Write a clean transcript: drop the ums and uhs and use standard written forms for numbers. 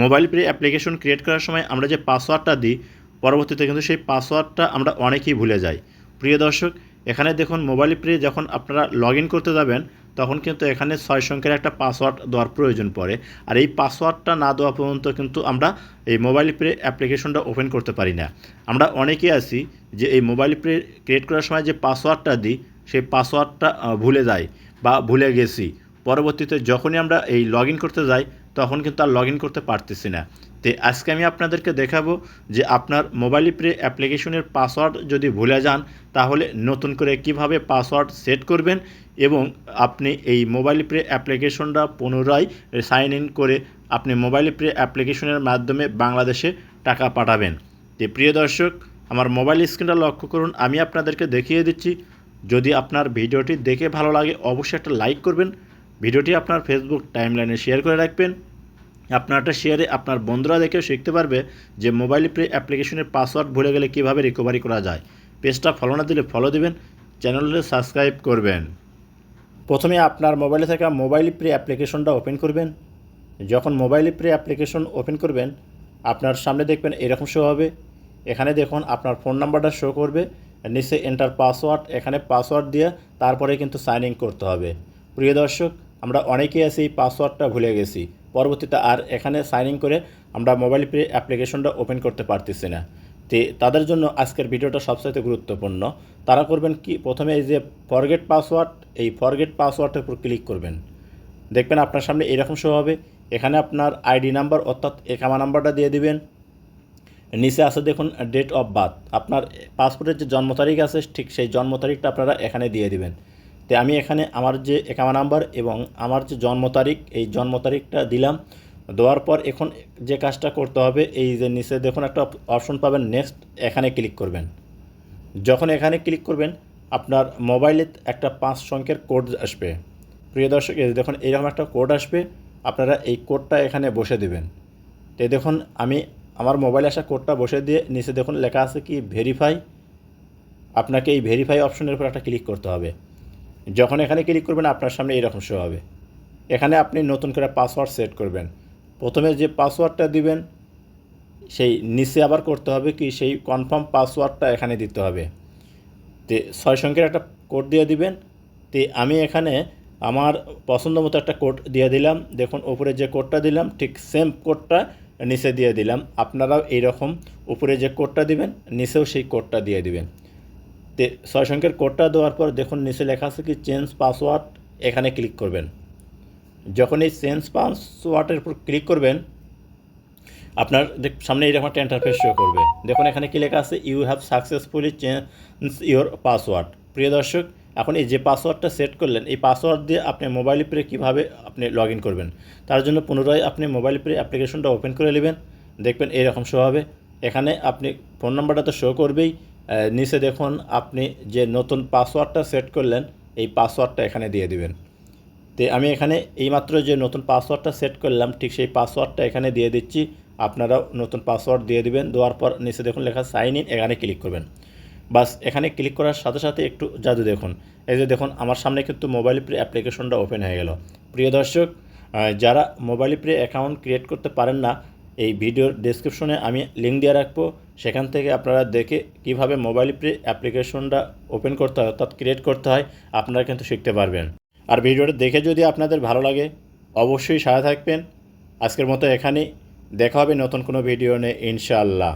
Mobile pray application create করার সময় আমরা যে পাসওয়ার্ডটা দিই পরবর্তীতে কিন্তু সেই পাসওয়ার্ডটা আমরা অনেকেই ভুলে যাই। প্রিয় দর্শক, এখানে দেখুন মোবাইল প্রে যখন আপনারা লগ ইন করতে যাবেন তখন কিন্তু এখানে 6 সংখ্যার একটা পাসওয়ার্ড দেওয়ার প্রয়োজন পড়ে। আর এই পাসওয়ার্ডটা না দেওয়া পর্যন্ত কিন্তু আমরা এই মোবাইল প্রে অ্যাপ্লিকেশনটা ওপেন করতে পারি না। আমরা অনেকেই আছি যে এই মোবাইল প্রে ক্রিয়েট করার সময় যে পাসওয়ার্ডটা দিই সেই পাসওয়ার্ডটা ভুলে যাই বা ভুলে গেছি। পরবর্তীতে যখনই আমরা এই লগ ইন করতে যাই তখন কিন্তু আর লগ ইন করতে পারতেছি না। তো আজকে আমি আপনাদেরকে দেখাবো যে আপনার মোবাইল প্রে অ্যাপ্লিকেশনের পাসওয়ার্ড যদি ভুলে যান তাহলে নতুন করে কিভাবে পাসওয়ার্ড সেট করবেন এবং আপনি এই মোবাইল প্রে অ্যাপ্লিকেশনটা পুনরায় সাইন ইন করে আপনি মোবাইল প্রে অ্যাপ্লিকেশনের মাধ্যমে বাংলাদেশে টাকা পাঠাবেন। তো প্রিয় দর্শক, আমার মোবাইল স্ক্রিনটা লক্ষ্য করুন, আমি আপনাদেরকে দেখিয়ে দিচ্ছি। যদি আপনার ভিডিওটি দেখে ভালো লাগে অবশ্যই একটা লাইক করবেন, ভিডিওটি আপনার ফেসবুক টাইমলাইনে শেয়ার করে রাখবেন। আপনার একটা শেয়ারে আপনার বন্ধুরা দেখেও শিখতে পারবে যে মোবাইল প্রে অ্যাপ্লিকেশনের পাসওয়ার্ড ভুলে গেলে কীভাবে রিকভারি করা যায়। পেজটা ফলো না দিলে ফলো দিবেন, চ্যানেলটা সাবস্ক্রাইব করবেন। প্রথমে আপনার মোবাইলে থাকা মোবাইল প্রে অ্যাপ্লিকেশনটা ওপেন করবেন। যখন মোবাইল প্রে অ্যাপ্লিকেশন ওপেন করবেন আপনার সামনে দেখবেন এরকম শো হবে। এখানে দেখুন আপনার ফোন নাম্বারটা শো করবে, নিচে এন্টার পাসওয়ার্ড, এখানে পাসওয়ার্ড দিয়ে তারপরে কিন্তু সাইন ইন করতে হবে। প্রিয় দর্শক, আমরা অনেকেই আছি এই পাসওয়ার্ডটা ভুলে গেছি, পরবর্তীতে আর এখানে সাইন ইন করে আমরা মোবাইল প্রে অ্যাপ্লিকেশনটা ওপেন করতে পারতেছি না। তো তাদের জন্য আজকের ভিডিওটা সবচাইতে গুরুত্বপূর্ণ। তারা করবেন কি, প্রথমে এই যে ফরগেট পাসওয়ার্ড, এই ফরগেট পাসওয়ার্ডের উপর ক্লিক করবেন। দেখবেন আপনার সামনে এরকম শো হবে। এখানে আপনার আইডি নাম্বার অর্থাৎ একামা নাম্বারটা দিয়ে দিবেন। নিচে আছে দেখুন ডেট অফ বার্থ, আপনার পাসপোর্টের যে জন্ম তারিখ আছে ঠিক সেই জন্ম তারিখটা আপনারা এখানে দিয়ে দিবেন। তো আমি এখানে আমার যে একামা নাম্বার এবং আমার যে জন্ম তারিখ এই জন্ম তারিখটা দিলাম। দেওয়ার পর এখন যে কাজটা করতে হবে, এই যে নিচে দেখুন একটা অপশন পাবেন নেক্সট, এখানে ক্লিক করবেন। যখন এখানে ক্লিক করবেন আপনার মোবাইলে একটা 5 সংখ্যার কোড আসবে। প্রিয় দর্শক, এই দেখুন এইরকম একটা কোড আসবে, আপনারা এই কোডটা এখানে বসে দেবেন। তো দেখুন আমি আমার মোবাইলে আসা কোডটা বসে দিয়ে নিচে দেখুন লেখা আছে কি ভেরিফাই, আপনাকে এই ভেরিফাই অপশনের উপর একটা ক্লিক করতে হবে। যখন এখানে ক্লিক করবেন আপনার সামনে এরকম শো হবে। এখানে আপনি নতুন করে পাসওয়ার্ড সেট করবেন। প্রথমে যে পাসওয়ার্ডটা দিবেন সেই নিচে আবার করতে হবে কি সেই কনফার্ম পাসওয়ার্ডটা এখানে দিতে হবে। তো 6 সংখ্যার একটা কোড দিয়ে দিবেন। তো আমি এখানে আমার পছন্দ মতো একটা কোড দিয়ে দিলাম। দেখুন উপরে যে কোডটা দিলাম ঠিক সেম কোডটা নিচে দিয়ে দিলাম। আপনারাও এইরকম উপরে যে কোডটা দিবেন নিচেও সেই কোডটা দিয়ে দিবেন। তো 6 সংখ্যার কোডটা দেওয়ার পর দেখুন নিচে লেখা আছে কি চেঞ্জ পাসওয়ার্ড, এখানে ক্লিক করবেন। যখন এই চেঞ্জ পাসওয়ার্ডের উপর ক্লিক করবেন আপনার সামনে এরকম একটা ইন্টারফেস শো করবে। দেখুন এখানে কি লেখা আছে you have successfully change your password. প্রিয় দর্শক, এখন এই যে পাসওয়ার্ডটা সেট করলেন এই পাসওয়ার্ড দিয়ে আপনি মোবাইল প্রে কীভাবে আপনি লগ ইন করবেন, তার জন্য পুনরায় আপনি মোবাইল প্রে অ্যাপ্লিকেশনটা ওপেন করে নেবেন। দেখবেন এরকম শো হবে। এখানে আপনি ফোন নাম্বারটা তো শো করবেই, নিচে দেখুন আপনি যে নতুন পাসওয়ার্ডটা সেট করলেন এই পাসওয়ার্ডটা এখানে দিয়ে দিবেন। তো আমি এখানে এইমাত্র যে নতুন পাসওয়ার্ডটা সেট করলাম ঠিক সেই পাসওয়ার্ডটা এখানে দিয়ে দিচ্ছি। আপনারাও নতুন পাসওয়ার্ড দিয়ে দিবেন। দেওয়ার পর নিচে দেখুন লেখা সাইন ইন, এখানে ক্লিক করবেন। বাস এখানে ক্লিক করার সাথে সাথে একটু জাদু দেখুন, এই যে দেখুন আমার সামনে কিন্তু মোবাইল প্রে অ্যাপ্লিকেশনটা ওপেন হয়ে গেল। প্রিয় দর্শক, যারা মোবাইল প্রে অ্যাকাউন্ট ক্রিয়েট করতে পারেন না এই ভিডিওর ডেসক্রিপশনে আমি লিঙ্ক দিয়ে রাখবো, সেখান থেকে আপনারা দেখে কিভাবে মোবাইল প্রে অ্যাপ্লিকেশনটা ওপেন করতে হয় অর্থাৎ ক্রিয়েট করতে হয় আপনারা কিন্তু শিখতে পারবেন। আর ভিডিওটা দেখে যদি আপনাদের ভালো লাগে অবশ্যই সাথে থাকবেন। আজকের মতো এখানেই, দেখা হবে নতুন কোনো ভিডিও নিয়ে ইনশাআল্লাহ।